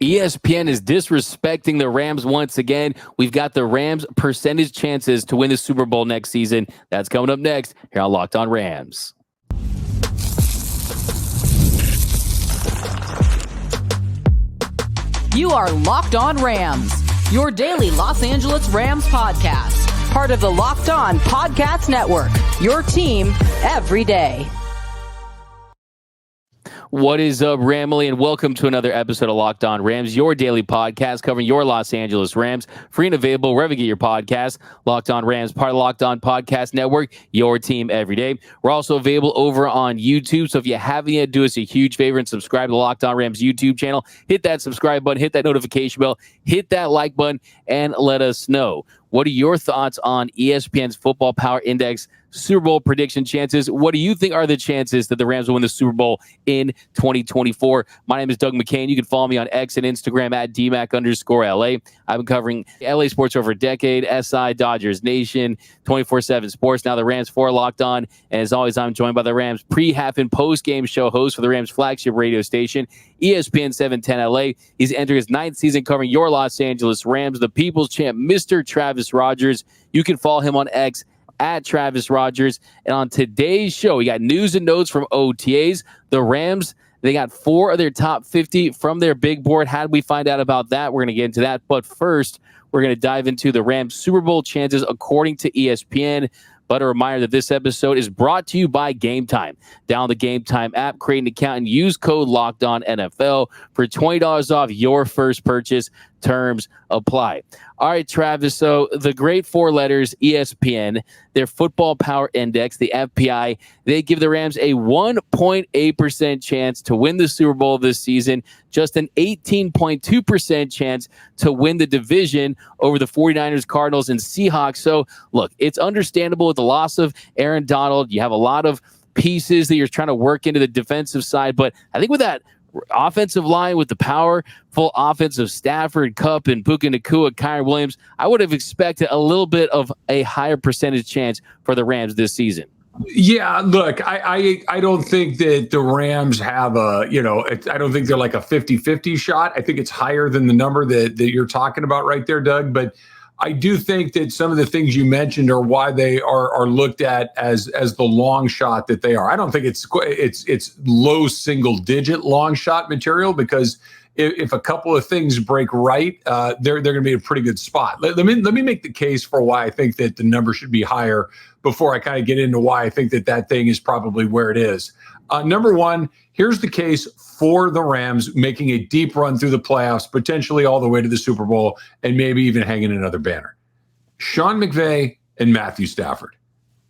ESPN is disrespecting the Rams once again. We've got the Rams' percentage chances to win the Super Bowl next season. That's coming up next here on Locked On Rams. You are Locked On Rams, your daily Los Angeles Rams podcast. Part of the Locked On Podcast Network, your team every day. What is up, Ramily, and welcome to another episode of Locked On Rams, your daily podcast covering your Los Angeles Rams. Free and available wherever you get your podcasts. Locked On Rams, part of the Locked On Podcast Network, your team every day. We're also available over on YouTube, so if you haven't yet, do us a huge favor and subscribe to the Locked On Rams YouTube channel. Hit that subscribe button, hit that notification bell, hit that like button, and let us know. What are your thoughts on ESPN's Football Power Index Super Bowl prediction chances? What do you think are the chances that the Rams will win the Super Bowl in 2024? My name is Doug McCain. You can follow me on X and Instagram at DMAC_LA. I've been covering LA sports over a decade, SI, Dodgers Nation, 24/7 Sports, now the Rams 4 Locked On. And as always, I'm joined by the Rams pre-half and post-game show host for the Rams flagship radio station, ESPN 710 LA. He's entering his 9th season covering your Los Angeles Rams, the People's Champ, Mr. Travis Rogers. You can follow him on X at Travis Rogers. And on today's show, we got news and notes from OTAs. The Rams, they got 4 of their top 50 from their big board. How did we find out about that? We're going to get into that. But first, we're going to dive into the Rams Super Bowl chances according to ESPN. But a reminder that this episode is brought to you by Game Time. Download the Game Time app, create an account, and use code LOCKEDONNFL for $20 off your first purchase. Terms apply. All right, Travis. So the great 4 letters, ESPN, their Football Power Index, the FPI, they give the Rams a 1.8% chance to win the Super Bowl this season, just an 18.2% chance to win the division over the 49ers, Cardinals, and Seahawks. So, look, it's understandable with the loss of Aaron Donald. You have a lot of pieces that you're trying to work into the defensive side, but I think with that offensive line, with the powerful offense of Stafford, Kupp, and Puka Nacua, Kyren Williams, I would have expected a little bit of a higher percentage chance for the Rams this season. Yeah, look, I don't think that the Rams have I don't think they're like a 50-50 shot. I think it's higher than the number that you're talking about right there, Doug. But I do think that some of the things you mentioned are why they are looked at as the long shot that they are. I don't think it's low single digit long shot material, because if a couple of things break right, they're going to be in a pretty good spot. Let me make the case for why I think that the number should be higher before I kind of get into why I think that thing is probably where it is. Number one, here's the case for the Rams making a deep run through the playoffs, potentially all the way to the Super Bowl, and maybe even hanging another banner. Sean McVay and Matthew Stafford.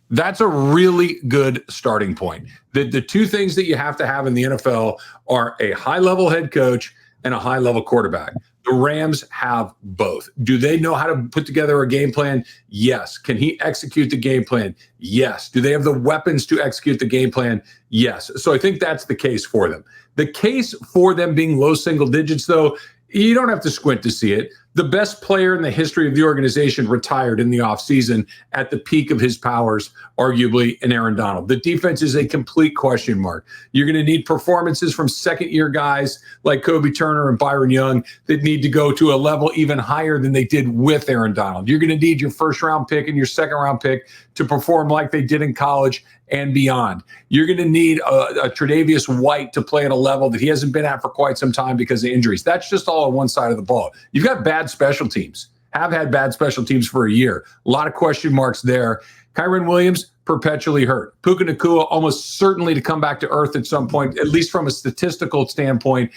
That's a really good starting point. The 2 things that you have to have in the NFL are a high-level head coach and a high-level quarterback. The Rams have both. Do they know how to put together a game plan? Yes. Can he execute the game plan? Yes. Do they have the weapons to execute the game plan? Yes. So I think that's the case for them. The case for them being low single digits, though, you don't have to squint to see it. The best player in the history of the organization retired in the offseason at the peak of his powers, arguably, in Aaron Donald. The defense is a complete question mark. You're going to need performances from second-year guys like Kobe Turner and Byron Young that need to go to a level even higher than they did with Aaron Donald. You're going to need your first-round pick and your second-round pick to perform like they did in college and beyond. You're going to need a Tre'Davious White to play at a level that he hasn't been at for quite some time because of injuries. That's just all on one side of the ball. You've got bad special teams, have had bad special teams for a year. A lot of question marks there. Kyren Williams, perpetually hurt. Puka Nacua, almost certainly to come back to earth at some point, at least from a statistical standpoint,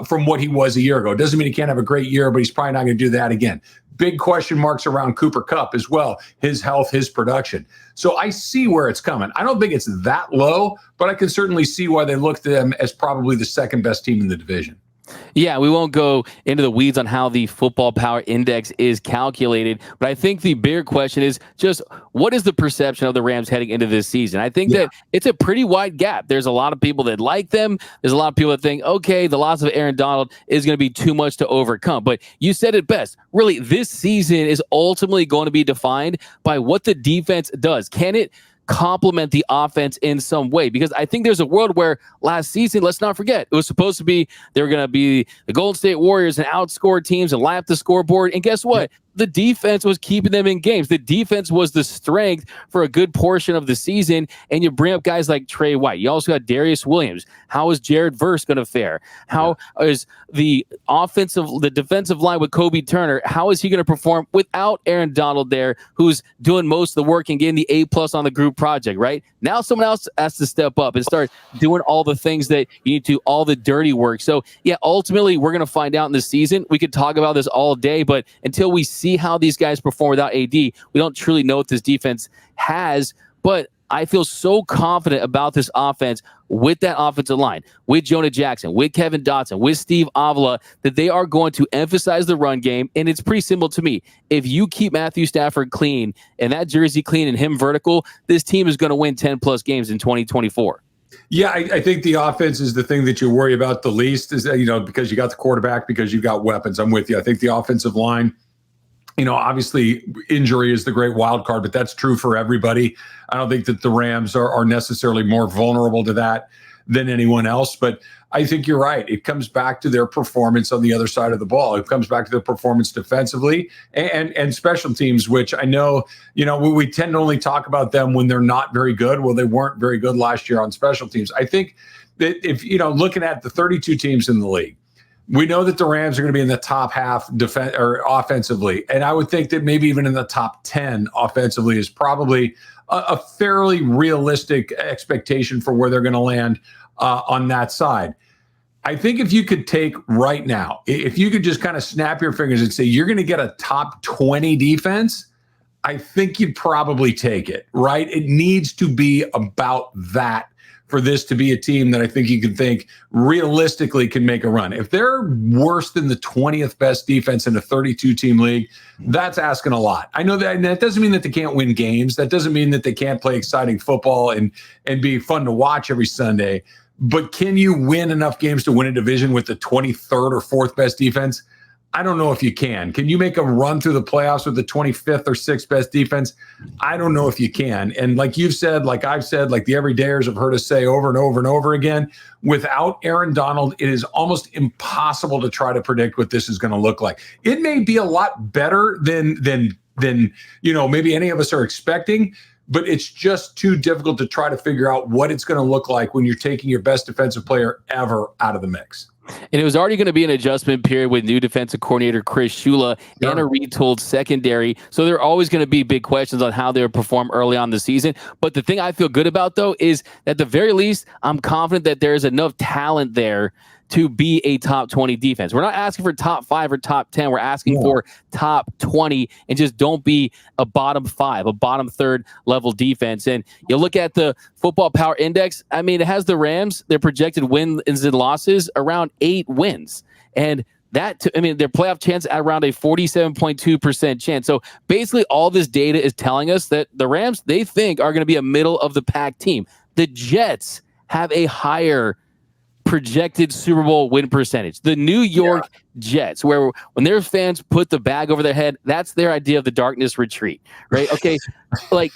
from what he was a year ago. Doesn't mean he can't have a great year, but he's probably not going to do that again. Big question marks around Cooper Kupp as well, his health, his production. So I see where it's coming. I don't think it's that low, but I can certainly see why they look at them as probably the second best team in the division. Yeah, we won't go into the weeds on how the Football Power Index is calculated, but I think the bigger question is just what is the perception of the Rams heading into this season? I think that it's a pretty wide gap. There's a lot of people that like them. There's a lot of people that think, okay, the loss of Aaron Donald is going to be too much to overcome. But you said it best. Really, this season is ultimately going to be defined by what the defense does. Can it complement the offense in some way, because I think there's a world where last season, let's not forget, it was supposed to be they were going to be the Golden State Warriors and outscore teams and lap the scoreboard. And guess what? The defense was keeping them in games. The defense was the strength for a good portion of the season. And you bring up guys like Trey White. You also got Darius Williams. How is Jared Verse going to fare? How is the defensive line with Kobe Turner? How is he going to perform without Aaron Donald there, who's doing most of the work and getting the A+ on the group project, right? Now someone else has to step up and start doing all the things that you need to, all the dirty work. So yeah, ultimately we're going to find out in the season. We could talk about this all day, but until we see how these guys perform without AD, we don't truly know what this defense has. But I feel so confident about this offense with that offensive line, with Jonah Jackson, with Kevin Dotson, with Steve Avila, that they are going to emphasize the run game. And it's pretty simple to me. If you keep Matthew Stafford clean and that jersey clean and him vertical, this team is going to win 10+ games in 2024. Yeah, I think the offense is the thing that you worry about the least, is because you got the quarterback, because you got weapons. I'm with you. I think the offensive line, obviously injury is the great wild card, but that's true for everybody. I don't think that the Rams are necessarily more vulnerable to that than anyone else, but I think you're right. It comes back to their performance on the other side of the ball. It comes back to their performance defensively and special teams, which I know, we tend to only talk about them when they're not very good. Well, they weren't very good last year on special teams. I think that if, looking at the 32 teams in the league, we know that the Rams are going to be in the top half offensively. And I would think that maybe even in the top 10 offensively is probably a fairly realistic expectation for where they're going to land on that side. I think if you could take right now, if you could just kind of snap your fingers and say you're going to get a top 20 defense, I think you'd probably take it, right? It needs to be about that for this to be a team that I think you can think realistically can make a run. If they're worse than the 20th best defense in a 32-team league, that's asking a lot. I know that doesn't mean that they can't win games. That doesn't mean that they can't play exciting football and be fun to watch every Sunday. But can you win enough games to win a division with the 23rd or 4th best defense? I don't know if you can. Can you make a run through the playoffs with the 25th or 6th best defense? I don't know if you can. And like you've said, like I've said, like the everydayers have heard us say over and over and over again, without Aaron Donald, it is almost impossible to try to predict what this is going to look like. It may be a lot better than maybe any of us are expecting, but it's just too difficult to try to figure out what it's going to look like when you're taking your best defensive player ever out of the mix. And it was already going to be an adjustment period with new defensive coordinator Chris Shula and a retooled secondary. So there are always going to be big questions on how they would perform early on the season. But the thing I feel good about, though, is at the very least, I'm confident that there is enough talent there to be a top 20 defense. We're not asking for top 5 or top 10. We're asking for top 20, and just don't be a bottom 5, a bottom 3rd level defense. And you look at the Football Power Index, I mean, it has the Rams, their projected wins and losses around 8 wins. And their playoff chance at around a 47.2% chance. So basically all this data is telling us that the Rams, they think, are going to be a middle of the pack team. The Jets have a higher projected Super Bowl win percentage. The New York Jets, where when their fans put the bag over their head, that's their idea of the darkness retreat, right? Okay, like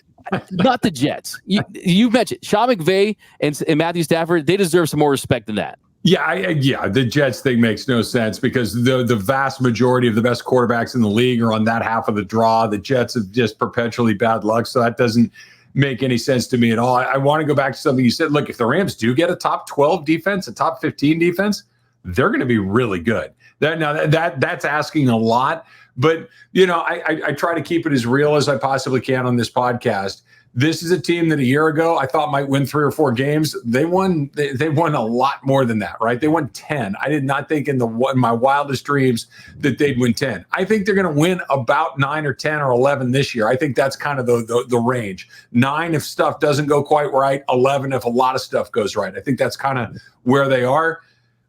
not the Jets. You mentioned Sean McVay and Matthew Stafford. They deserve some more respect than that. Yeah, the Jets thing makes no sense because the vast majority of the best quarterbacks in the league are on that half of the draw. The Jets have just perpetually bad luck, so that doesn't make any sense to me at all. I want to go back to something you said. Look, if the Rams do get a top 12 defense, a top 15 defense, they're going to be really good. That's asking a lot, but I try to keep it as real as I possibly can on this podcast. This is a team that a year ago I thought might win 3 or 4 games. They won a lot more than that, right? They won 10. I did not think in my wildest dreams that they'd win 10. I think they're going to win about 9 or 10 or 11 this year. I think that's kind of the range. 9 if stuff doesn't go quite right, 11 if a lot of stuff goes right. I think that's kind of where they are.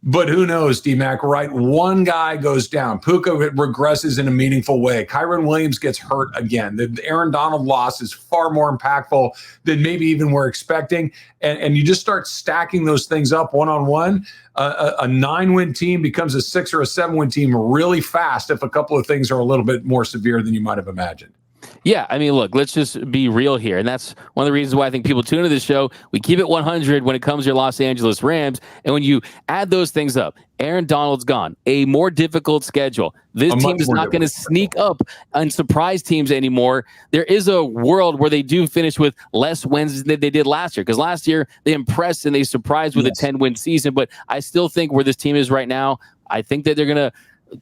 But who knows, D-Mac, right? One guy goes down. Puka regresses in a meaningful way. Kyren Williams gets hurt again. The Aaron Donald loss is far more impactful than maybe even we're expecting. And you just start stacking those things up one-on-one. A 9-win team becomes a 6 or a 7-win team really fast if a couple of things are a little bit more severe than you might have imagined. Yeah, I mean, look, let's just be real here. And that's one of the reasons why I think people tune into this show. We keep it 100 when it comes to your Los Angeles Rams. And when you add those things up, Aaron Donald's gone, a more difficult schedule. This team is not going to sneak up and surprise teams anymore. There is a world where they do finish with less wins than they did last year. Because last year, they impressed and they surprised with a 10-win season. But I still think where this team is right now, I think that they're going to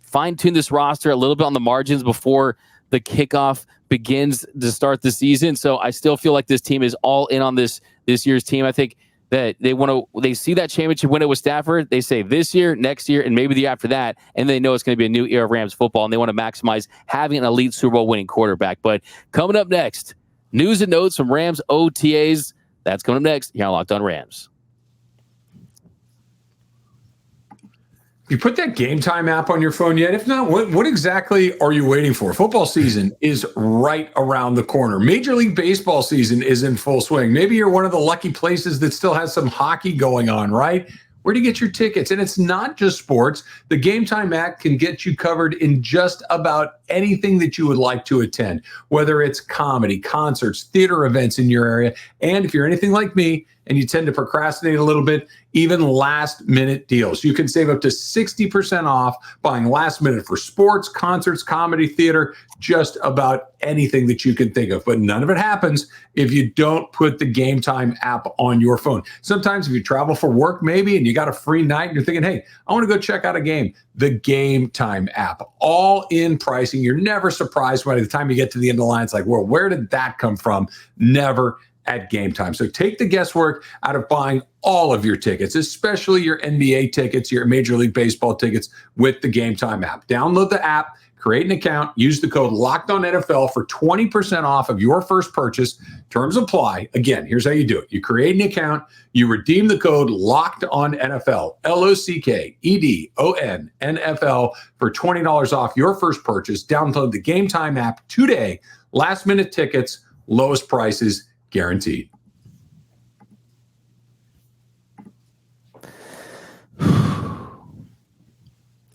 fine-tune this roster a little bit on the margins before the kickoff begins to start the season. So I still feel like this team is all in on this year's team. I think that they see that championship window with Stafford. They say this year, next year, and maybe the year after that, and they know it's going to be a new era of Rams football, and they want to maximize having an elite Super Bowl winning quarterback. But coming up next, news and notes from Rams OTAs. That's coming up next here on Locked On Rams. You put that Game Time app on your phone yet? If not, what exactly are you waiting for? Football season is right around the corner. Major League Baseball season is in full swing. Maybe you're one of the lucky places that still has some hockey going on, right? Where to get your tickets? And it's not just sports. The Game Time app can get you covered in just about anything that you would like to attend, whether it's comedy, concerts, theater events in your area. And if you're anything like me and you tend to procrastinate a little bit, even last minute deals. You can save up to 60% off buying last minute for sports, concerts, comedy, theater, just about anything that you can think of. But none of it happens if you don't put the Game Time app on your phone. Sometimes if you travel for work maybe and you got a free night and you're thinking, hey, I want to go check out a game. The Game Time app, all in pricing. You're never surprised by the time you get to the end of the line. It's like, well, where did that come from? Never at Game Time. So take the guesswork out of buying all of your tickets, especially your NBA tickets, your Major League Baseball tickets with the Game Time app. Download the app, create an account, use the code LOCKEDONNFL for 20% off of your first purchase. Terms apply. Again, here's how you do it. You create an account, you redeem the code LOCKEDONNFL, LOCKEDONNFL for $20 off your first purchase. Download the Game Time app today. Last minute tickets, lowest prices guaranteed.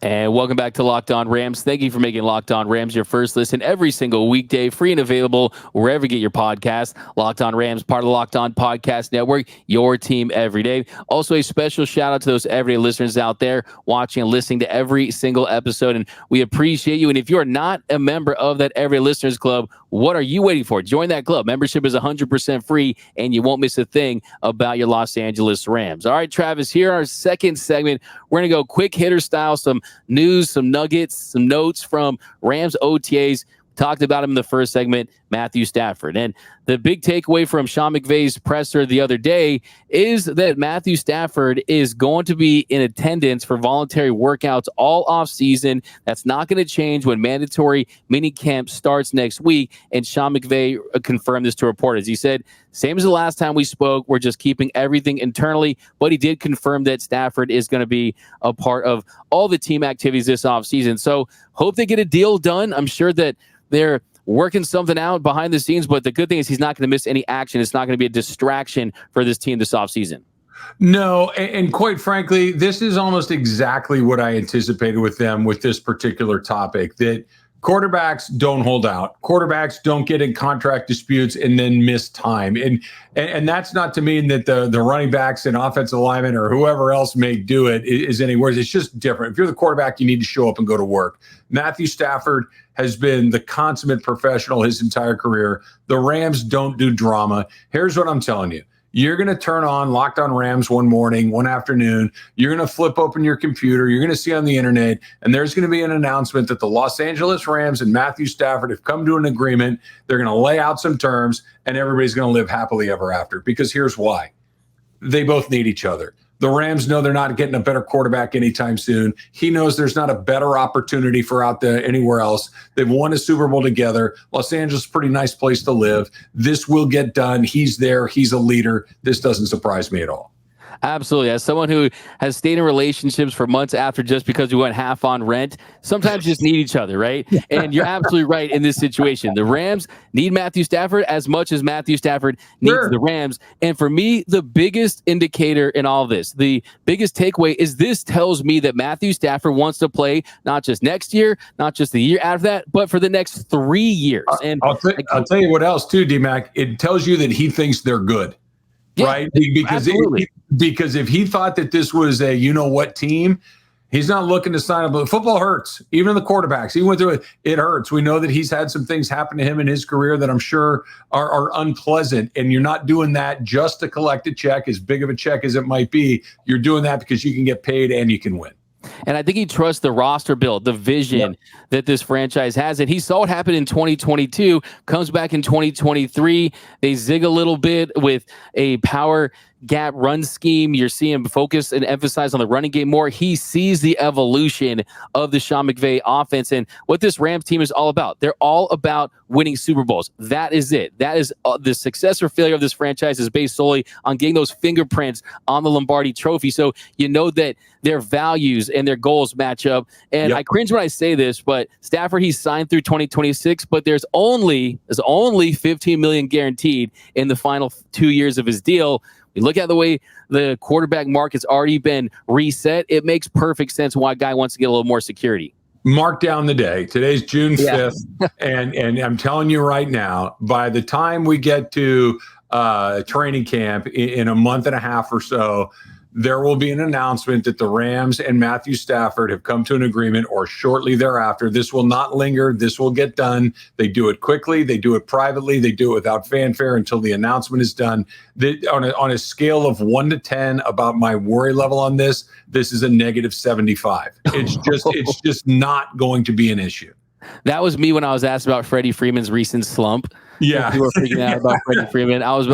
And welcome back to Locked On Rams. Thank you for making Locked On Rams your first listen every single weekday, free and available wherever you get your podcast. Locked On Rams, part of the Locked On Podcast Network, your team every day. Also, a special shout out to those everyday listeners out there watching and listening to every single episode. And we appreciate you. And if you are not a member of that Everyday Listeners Club, what are you waiting for? Join that club. Membership is 100% free, and you won't miss a thing about your Los Angeles Rams. All right, Travis, here our second segment. We're going to go quick hitter style, some news, some nuggets, some notes from Rams OTAs. Talked about him in the first segment, Matthew Stafford. And the big takeaway from Sean McVay's presser the other day is that Matthew Stafford is going to be in attendance for voluntary workouts all off season. That's not going to change when mandatory mini camp starts next week. And Sean McVay confirmed this to reporters. He said, same as the last time we spoke, we're just keeping everything internally. But he did confirm that Stafford is going to be a part of all the team activities this offseason. So hope they get a deal done. I'm sure that they're working something out behind the scenes, but the good thing is he's not going to miss any action. It's not going to be a distraction for this team this offseason. No, and quite frankly, this is almost exactly what I anticipated with them with this particular topic, that quarterbacks don't hold out. Quarterbacks don't get in contract disputes and then miss time. And that's not to mean that the running backs and offensive linemen or whoever else may do it is any worse. It's just different. If you're the quarterback, you need to show up and go to work. Matthew Stafford has been the consummate professional his entire career. The Rams don't do drama. Here's what I'm telling you. You're going to turn on Locked On Rams one morning, one afternoon. You're going to flip open your computer. You're going to see on the internet, and there's going to be an announcement that the Los Angeles Rams and Matthew Stafford have come to an agreement. They're going to lay out some terms, and everybody's going to live happily ever after. Because here's why. They both need each other. The Rams know they're not getting a better quarterback anytime soon. He knows there's not a better opportunity for out there anywhere else. They've won a Super Bowl together. Los Angeles is a pretty nice place to live. This will get done. He's there. He's a leader. This doesn't surprise me at all. Absolutely. As someone who has stayed in relationships for months after just because we went half on rent, sometimes you just need each other, right? And you're absolutely right in this situation. The Rams need Matthew Stafford as much as Matthew Stafford needs the Rams. And for me, the biggest indicator in all this, the biggest takeaway is this tells me that Matthew Stafford wants to play not just next year, not just the year after that, but for the next 3 years. And I'll tell you what else too, D-Mac. It tells you that he thinks they're good. Yeah, right? Because if he thought that this was a you-know-what team, he's not looking to sign up. But football hurts. Even the quarterbacks. He went through it. It hurts. We know that he's had some things happen to him in his career that I'm sure are unpleasant. And you're not doing that just to collect a check, as big of a check as it might be. You're doing that because you can get paid and you can win. And I think he trusts the roster build, the vision that this franchise has. And he saw what happened in 2022, comes back in 2023. They zig a little bit with a power gap run scheme. You're seeing him focus and emphasize on the running game more. He sees the evolution of the Sean McVay offense and what this Rams team is all about. They're all about winning Super Bowls. That is it. That is the success or failure of this franchise is based solely on getting those fingerprints on the Lombardi Trophy. So you know that their values and their goals match up. And I cringe when I say this, but Stafford, he's signed through 2026, but there's only $15 million guaranteed in the final 2 years of his deal. You look at the way the quarterback market's already been reset. It makes perfect sense why a guy wants to get a little more security. Mark down the day. Today's June 5th. and I'm telling you right now, by the time we get to training camp in a month and a half or so, there will be an announcement that the Rams and Matthew Stafford have come to an agreement, or shortly thereafter. This will not linger. This will get done. They do it quickly. They do it privately. They do it without fanfare until the announcement is done. On a scale of 1 to 10 about my worry level on this is a negative 75. It's just not going to be an issue. That was me when I was asked about Freddie Freeman's recent slump. Yeah, we were freaking out about Freddie Freeman. I was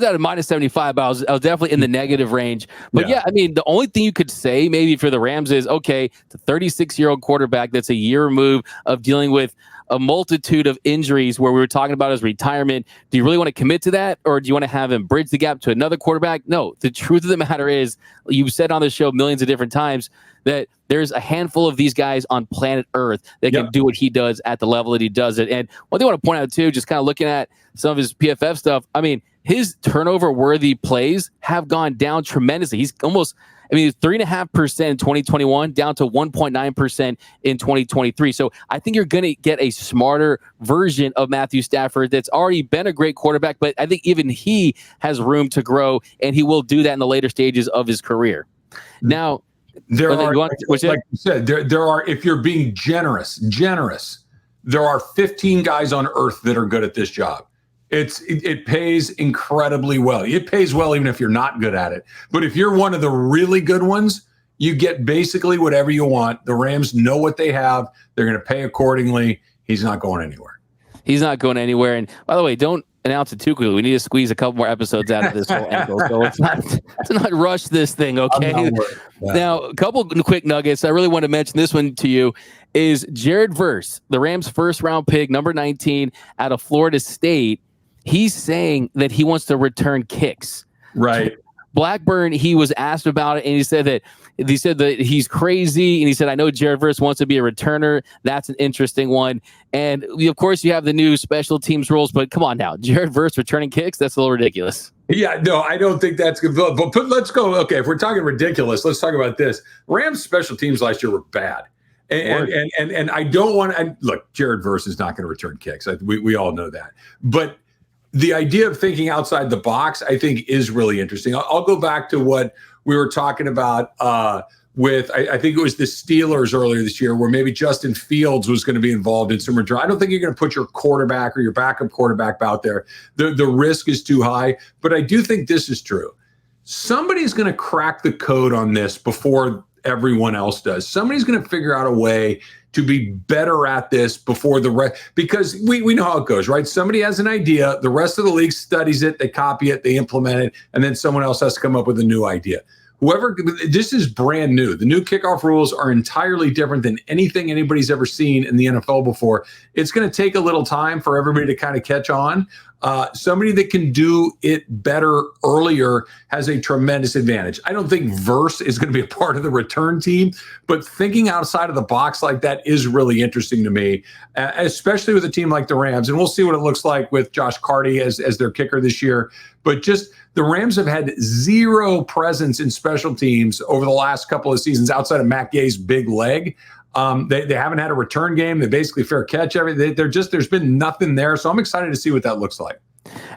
at a minus 75, but I was definitely in the negative range. But I mean, the only thing you could say maybe for the Rams is, okay, the 36-year-old quarterback that's a year removed of dealing with a multitude of injuries where we were talking about his retirement. Do you really want to commit to that, or do you want to have him bridge the gap to another quarterback? No, the truth of the matter is, you've said on the show millions of different times that there's a handful of these guys on planet Earth that can do what he does at the level that he does it. And one thing I want to point out too, just kind of looking at some of his PFF stuff, I mean, his turnover-worthy plays have gone down tremendously. He's almost, 3.5% in 2021, down to 1.9% in 2023. So I think you're going to get a smarter version of Matthew Stafford that's already been a great quarterback, but I think even he has room to grow, and he will do that in the later stages of his career. Now, there are, like you said, there are, if you're being generous, there are 15 guys on earth that are good at this job. It pays incredibly well. It pays well even if you're not good at it. But if you're one of the really good ones, you get basically whatever you want. The Rams know what they have. They're going to pay accordingly. He's not going anywhere. He's not going anywhere. And by the way, don't announce it too quickly. We need to squeeze a couple more episodes out of this whole angle. So let's not rush this thing, okay? Now, a couple quick nuggets. I really want to mention this one to you is Jared Verse, the Rams' first-round pick, number 19, out of Florida State. He's saying that he wants to return kicks. Right. Blackburn, he was asked about it, and he said that he's crazy, and he said, I know Jared Verse wants to be a returner. That's an interesting one. And of course, you have the new special teams rules, but come on now, Jared Verse returning kicks, that's a little ridiculous. Yeah, no, I don't think that's good. But let's go. Okay, if we're talking ridiculous, let's talk about this. Rams special teams last year were bad. And I don't want to look, Jared Verse is not going to return kicks. We all know that. But the idea of thinking outside the box, I think, is really interesting. I'll go back to what we were talking about with, I think it was the Steelers earlier this year, where maybe Justin Fields was going to be involved in some return. I don't think you're going to put your quarterback or your backup quarterback out there. The risk is too high. But I do think this is true. Somebody's going to crack the code on this before everyone else does. Somebody's going to figure out a way to be better at this before the rest, because we know how it goes, right? Somebody has an idea, the rest of the league studies it, they copy it, they implement it, and then someone else has to come up with a new idea. This is brand new. The new kickoff rules are entirely different than anything anybody's ever seen in the NFL before. It's going to take a little time for everybody to kind of catch on. somebody that can do it better earlier has a tremendous advantage. I don't think Verse is going to be a part of the return team, but thinking outside of the box like that is really interesting to me, especially with a team like the Rams. And we'll see what it looks like with Josh Carty as their kicker this year. But just the Rams have had zero presence in special teams over the last couple of seasons outside of Matt Gay's big leg. They haven't had a return game. They basically fair catch everything. There's been nothing there. So I'm excited to see what that looks like.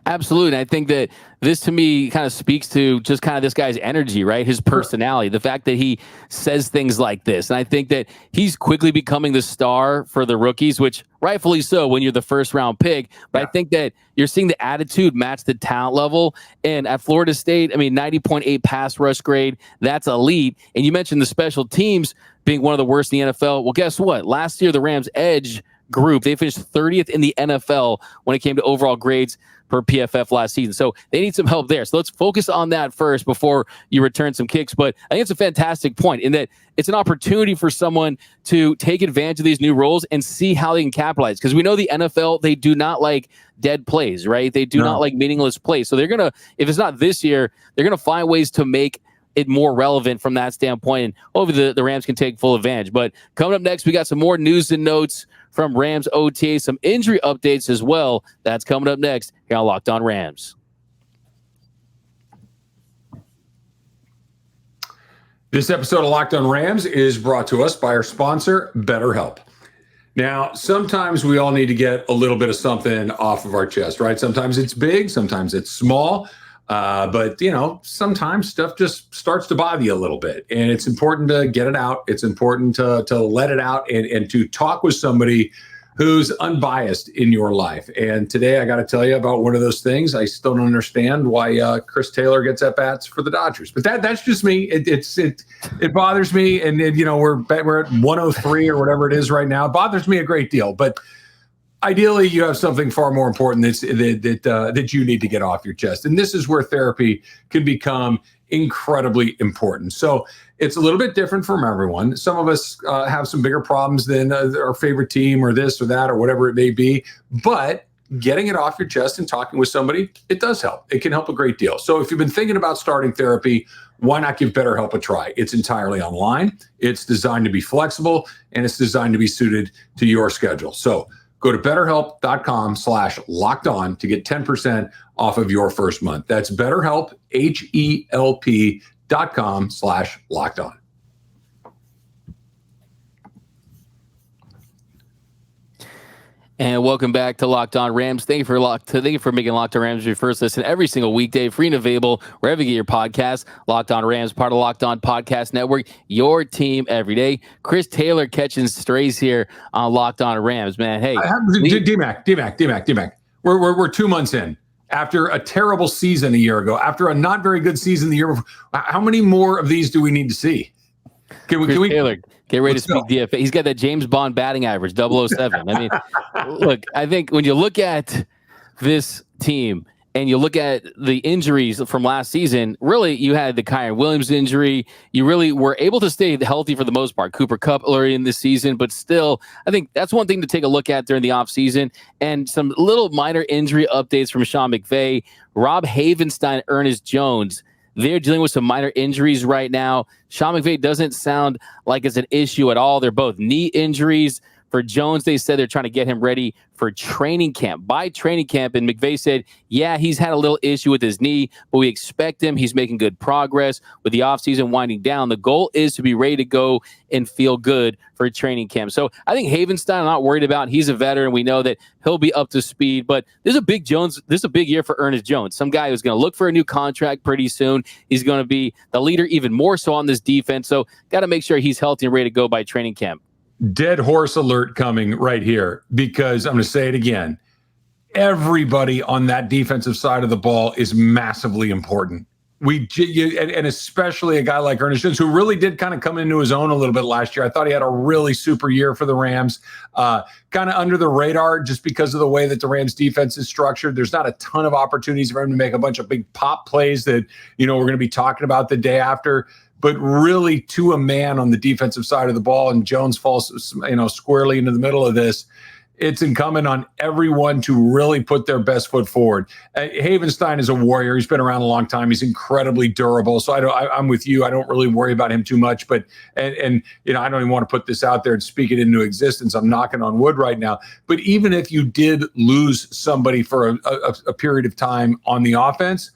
Absolutely. And I think that this to me kind of speaks to just kind of this guy's energy, right? His personality, the fact that he says things like this. And I think that he's quickly becoming the star for the rookies, which rightfully so when you're the first round pick. But I think that you're seeing the attitude match the talent level. And at Florida State, 90.8 pass rush grade, that's elite. And you mentioned the special teams being one of the worst in the NFL. Well, guess what? Last year, the Rams edge group, they finished 30th in the NFL when it came to overall grades per PFF last season. So they need some help there. So let's focus on that first before you return some kicks. But I think it's a fantastic point in that it's an opportunity for someone to take advantage of these new roles and see how they can capitalize. Because we know the NFL, they do not like dead plays, right? They do not like meaningless plays. So they're going to, if it's not this year, they're going to find ways to make it more relevant from that standpoint. And hopefully the Rams can take full advantage. But coming up next, we got some more news and notes from Rams OTAs, some injury updates as well. That's coming up next here on Locked On Rams. This episode of Locked On Rams is brought to us by our sponsor, BetterHelp. Now, sometimes we all need to get a little bit of something off of our chest, right? Sometimes it's big, sometimes it's small. But sometimes stuff just starts to bother you a little bit, and it's important to get it out. It's important to let it out and to talk with somebody who's unbiased in your life. And today I got to tell you about one of those things. I still don't understand why Chris Taylor gets at bats for the Dodgers, but that's just me. It bothers me. And we're at 103 or whatever it is right now. It bothers me a great deal, but ideally, you have something far more important that you need to get off your chest. And this is where therapy can become incredibly important. So it's a little bit different from everyone. Some of us have some bigger problems than our favorite team or this or that or whatever it may be. But getting it off your chest and talking with somebody, it does help. It can help a great deal. So if you've been thinking about starting therapy, why not give BetterHelp a try? It's entirely online. It's designed to be flexible, and it's designed to be suited to your schedule. So go to BetterHelp.com/lockedon to get 10% off of your first month. That's BetterHelp, HELP.com/lockedon. And welcome back to Locked On Rams. Thank you for making Locked On Rams your first listen every single weekday, free and available wherever you get your podcasts. Locked On Rams, part of Locked On Podcast Network, your team every day. Chris Taylor catching strays here on Locked On Rams, man. Hey, D-Mac. We're 2 months in. After a terrible season a year ago, after a not very good season the year before, how many more of these do we need to see? Chris Taylor, get ready to speak DFA. He's got that James Bond batting average, 007. Look, I think when you look at this team and you look at the injuries from last season, really you had the Kyren Williams injury. You really were able to stay healthy for the most part. Cooper Kupp early in the season, but still, I think that's one thing to take a look at during the offseason. And some little minor injury updates from Sean McVay, Rob Havenstein, Eernest Jones. They're dealing with some minor injuries right now. Sean McVay doesn't sound like it's an issue at all. They're both knee injuries. For Jones, they said they're trying to get him ready for training camp. By training camp, and McVay said, yeah, he's had a little issue with his knee, but we expect him. He's making good progress. With the offseason winding down, the goal is to be ready to go and feel good for training camp. So I think Havenstein, I'm not worried about. He's a veteran. We know that he'll be up to speed. But this is a big year for Eernest Jones, some guy who's going to look for a new contract pretty soon. He's going to be the leader even more so on this defense. So got to make sure he's healthy and ready to go by training camp. Dead horse alert coming right here, because I'm going to say it again. Everybody on that defensive side of the ball is massively important. And especially a guy like Eernest Jones, who really did kind of come into his own a little bit last year. I thought he had a really super year for the Rams, kind of under the radar just because of the way that the Rams defense is structured. There's not a ton of opportunities for him to make a bunch of big pop plays that, we're going to be talking about the day after. But really, to a man on the defensive side of the ball, and Jones falls, squarely into the middle of this. it's incumbent on everyone to really put their best foot forward. Havenstein is a warrior. He's been around a long time. He's incredibly durable. So I'm with you. I don't really worry about him too much. But and I don't even want to put this out there and speak it into existence. I'm knocking on wood right now. But even if you did lose somebody for a period of time on the offense,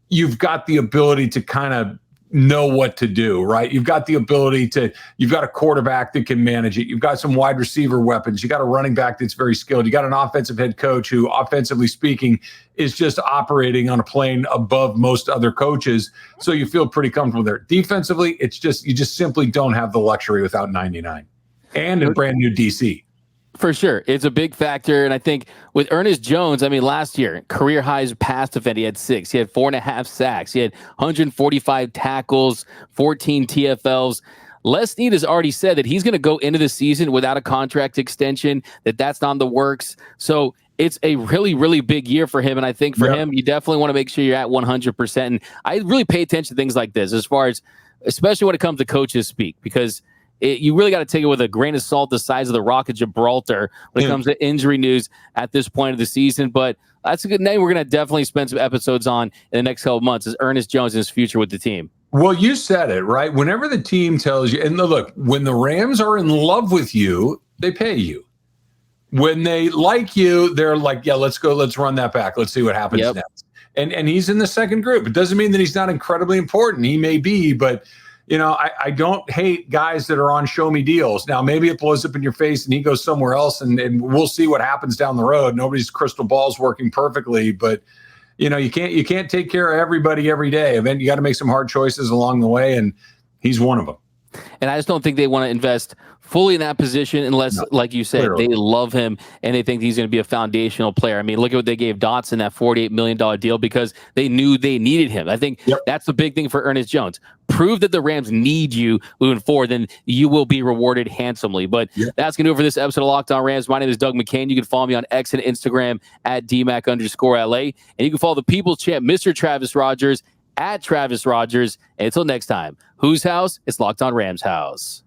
you've got the ability to kind of know what to do, right? You've got a quarterback that can manage it. You've got some wide receiver weapons. You got a running back that's very skilled. You got an offensive head coach who, offensively speaking, is just operating on a plane above most other coaches. So you feel pretty comfortable there. Defensively, you just simply don't have the luxury without 99 and a brand new DC. For sure. It's a big factor. And I think with Eernest Jones, last year, career highs pass defense. He had 6. He had 4.5 sacks. He had 145 tackles, 14 TFLs. Les Snead has already said that he's going to go into the season without a contract extension, that's not in the works. So it's a really, really big year for him. And I think for him, you definitely want to make sure you're at 100%. And I really pay attention to things like this, especially when it comes to coaches speak, because you really got to take it with a grain of salt the size of the Rock of Gibraltar when it comes to injury news at this point of the season. But that's a good name we're going to definitely spend some episodes on in the next couple of months, is Eernest Jones and his future with the team. Well, you said it, right? Whenever the team tells you, and look, when the Rams are in love with you, they pay you. When they like you, they're like, yeah, let's go. Let's run that back. Let's see what happens next. And he's in the second group. It doesn't mean that he's not incredibly important. He may be, but I don't hate guys that are on show me deals. Now, maybe it blows up in your face and he goes somewhere else and we'll see what happens down the road. Nobody's crystal ball's working perfectly, but you can't take care of everybody every day. And then you got to make some hard choices along the way. And he's one of them. And I just don't think they want to invest fully in that position unless, like you said, they love him and they think he's going to be a foundational player. Look at what they gave Dotson, that $48 million deal, because they knew they needed him. I think that's the big thing for Eernest Jones. Prove that the Rams need you moving forward, then you will be rewarded handsomely. But that's going to do it for this episode of Locked On Rams. My name is Doug McCain. You can follow me on X and Instagram at DMAC_LA. And you can follow the People's Champ, Mr. Travis Rogers, at Travis Rogers. And until next time, whose house? It's Locked On Rams house.